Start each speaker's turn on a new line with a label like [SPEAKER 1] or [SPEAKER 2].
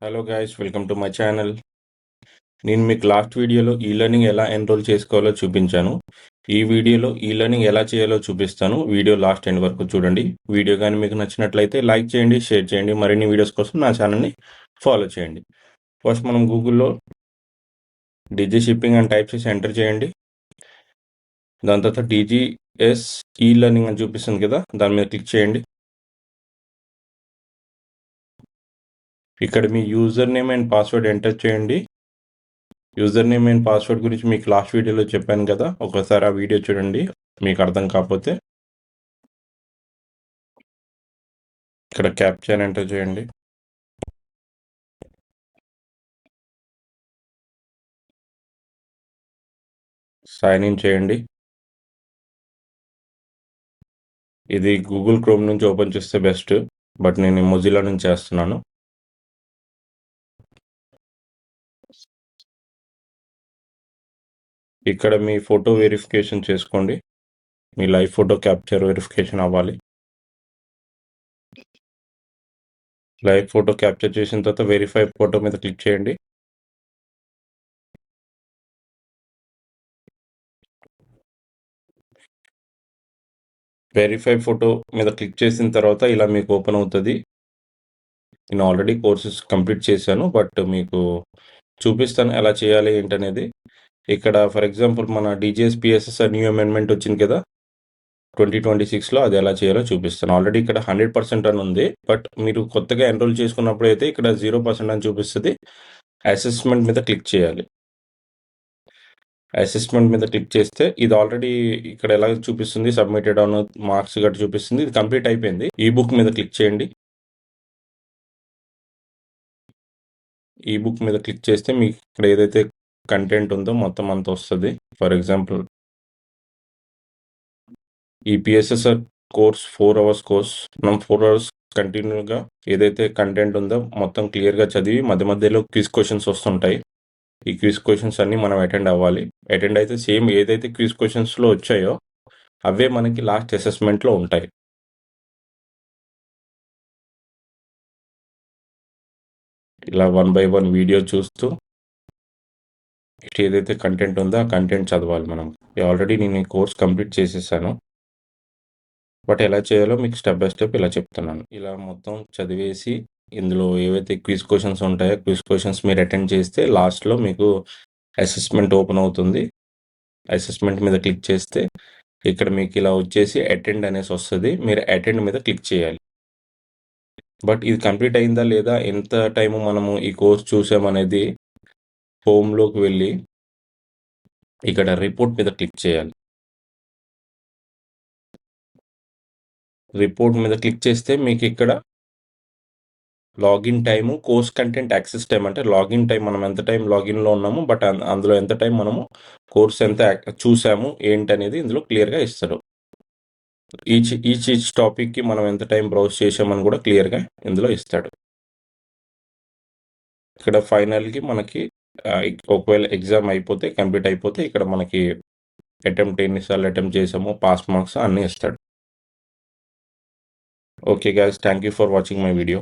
[SPEAKER 1] Hello guys, welcome to my channel. నేను మీకు last వీడియోలో ఈ లెర్నింగ్ ఎలా ఎన్రోల్ చేసుకోవాలో చూపించాను. ఈ వీడియోలో ఈ లెర్నింగ్ ఎలా చేయాలో చూపిస్తాను. వీడియో లాస్ట్ ఎండ్ వరకు చూడండి. వీడియో కానీ మీకు నచ్చినట్లయితే లైక్ చేయండి, షేర్ చేయండి. మరిన్ని వీడియోస్ కోసం నా ఛానల్ని ఫాలో చేయండి. ఫస్ట్ మనం గూగుల్లో డీజీ షిప్పింగ్ అని టైప్ చేసి ఎంటర్ చేయండి. దాని తర్వాత డీజీఎస్ ఈ లెర్నింగ్ అని చూపిస్తుంది కదా, దాని మీద క్లిక్ చేయండి. ఇక్కడ మీ user name and password enter చేయండి. యూజర్ నేమ్ అండ్ పాస్వర్డ్ గురించి మీకు లాస్ట్ వీడియోలో చెప్పాను కదా, ఒకసారి ఆ వీడియో చూడండి మీకు అర్థం కాకపోతే. ఇక్కడ క్యాప్చర్ ఎంటర్ చేయండి. సైన్ ఇన్ చేయండి. ఇది గూగుల్ క్రోమ్ నుంచి ఓపెన్ చేస్తే బెస్ట్, బట్ నేను మొజిల్లా నుంచి చేస్తున్నాను. ఇక్కడ మీ ఫోటో వెరిఫికేషన్ చేసుకోండి. మీ లైవ్ ఫోటో క్యాప్చర్ వెరిఫికేషన్ అవ్వాలి. లైవ్ ఫోటో క్యాప్చర్ చేసిన తర్వాత వెరిఫై ఫోటో మీద క్లిక్ చేయండి. వెరిఫై ఫోటో మీద క్లిక్ చేసిన తర్వాత ఇలా మీకు ఓపెన్ అవుతుంది. నేను ఆల్రెడీ కోర్సెస్ కంప్లీట్ చేశాను, బట్ మీకు చూపిస్తాను ఎలా చేయాలి ఏంటనేది. ఇక్కడ ఫర్ ఎగ్జాంపుల్ మన డీజీఎస్ పిఎస్ఎస్ఆర్ న్యూ అమెండ్మెంట్ వచ్చింది కదా 2026లో, అది ఎలా చేయాలో చూపిస్తాను. ఆల్రెడీ ఇక్కడ 100% అని ఉంది, బట్ మీరు కొత్తగా ఎన్రోల్ చేసుకున్నప్పుడు అయితే ఇక్కడ 0% అని చూపిస్తుంది. అసెస్మెంట్ మీద క్లిక్ చేయాలి. అసెస్మెంట్ మీద క్లిక్ చేస్తే ఇది ఆల్రెడీ ఇక్కడ ఎలా చూపిస్తుంది, సబ్మిటెడ్ ఆన్ మార్క్స్ గట్రా చూపిస్తుంది. ఇది కంప్లీట్ అయిపోయింది. ఈ బుక్ మీద క్లిక్ చేయండి. ఈ బుక్ మీద క్లిక్ చేస్తే మీకు ఇక్కడ ఏదైతే కంటెంట్ ఉందో మొత్తం అంత వస్తుంది. ఫర్ ఎగ్జాంపుల్ ఈ పిఎస్ఎస్ఆర్ కోర్స్ 4 hours కోర్స్, మనం 4 hours కంటిన్యూగా ఏదైతే కంటెంట్ ఉందో మొత్తం క్లియర్గా చదివి మధ్య మధ్యలో క్విజ్ క్వశ్చన్స్ వస్తుంటాయి. ఈ క్విజ్ క్వశ్చన్స్ అన్నీ మనం అటెండ్ అవ్వాలి. అటెండ్ అయితే సేమ్ ఏదైతే క్విజ్ క్వశ్చన్స్లో వచ్చాయో అవే మనకి లాస్ట్ అసెస్మెంట్లో ఉంటాయి. ఇలా 1 by 1 వీడియో చూస్తూ ఏదైతే కంటెంట్ ఉందో ఆ కంటెంట్ చదవాలి మనం. ఆల్రెడీ నేను ఈ కోర్స్ కంప్లీట్ చేసేసాను, బట్ ఎలా చేయాలో మీకు స్టెప్ బై స్టెప్ ఇలా చెప్తున్నాను. ఇలా మొత్తం చదివేసి ఇందులో ఏవైతే క్విజ్ క్వశ్చన్స్ ఉంటాయో క్విజ్ క్వశ్చన్స్ మీరు అటెండ్ చేస్తే లాస్ట్లో మీకు అసెస్మెంట్ ఓపెన్ అవుతుంది. అసెస్మెంట్ మీద క్లిక్ చేస్తే ఇక్కడ మీకు ఇలా వచ్చేసి అటెండ్ అనేసి వస్తుంది. మీరు అటెండ్ మీద క్లిక్ చేయాలి. బట్ ఇది కంప్లీట్ అయిందా లేదా, ఎంత టైము మనము ఈ కోర్స్ చూసామనేది హోమ్లోకి వెళ్ళి ఇక్కడ రిపోర్ట్ మీద క్లిక్ చేయాలి. రిపోర్ట్ మీద క్లిక్ చేస్తే మీకు ఇక్కడ login time, course content access time, అంటే లాగిన్ టైం మనం ఎంత టైం లాగిన్లో ఉన్నాము, బట్ అందులో ఎంత టైం మనము కోర్స్ ఎంత చూసాము ఏంటనేది ఇందులో క్లియర్గా ఇస్తారు. ఈచ్ టాపిక్కి మనం ఎంత టైం బ్రౌజ్ చేసామని కూడా క్లియర్గా ఇందులో ఇస్తాడు. ఇక్కడ ఫైనల్కి మనకి ఒకవేళ ఎగ్జామ్ అయిపోతే కంప్లీట్ అయిపోతే ఇక్కడ మనకి ఎన్నిసార్లు అటెంప్ట్ చేసామో పాస్ మార్క్స్ అన్నీ ఇస్తాడు. Okay guys, thank you for watching my video.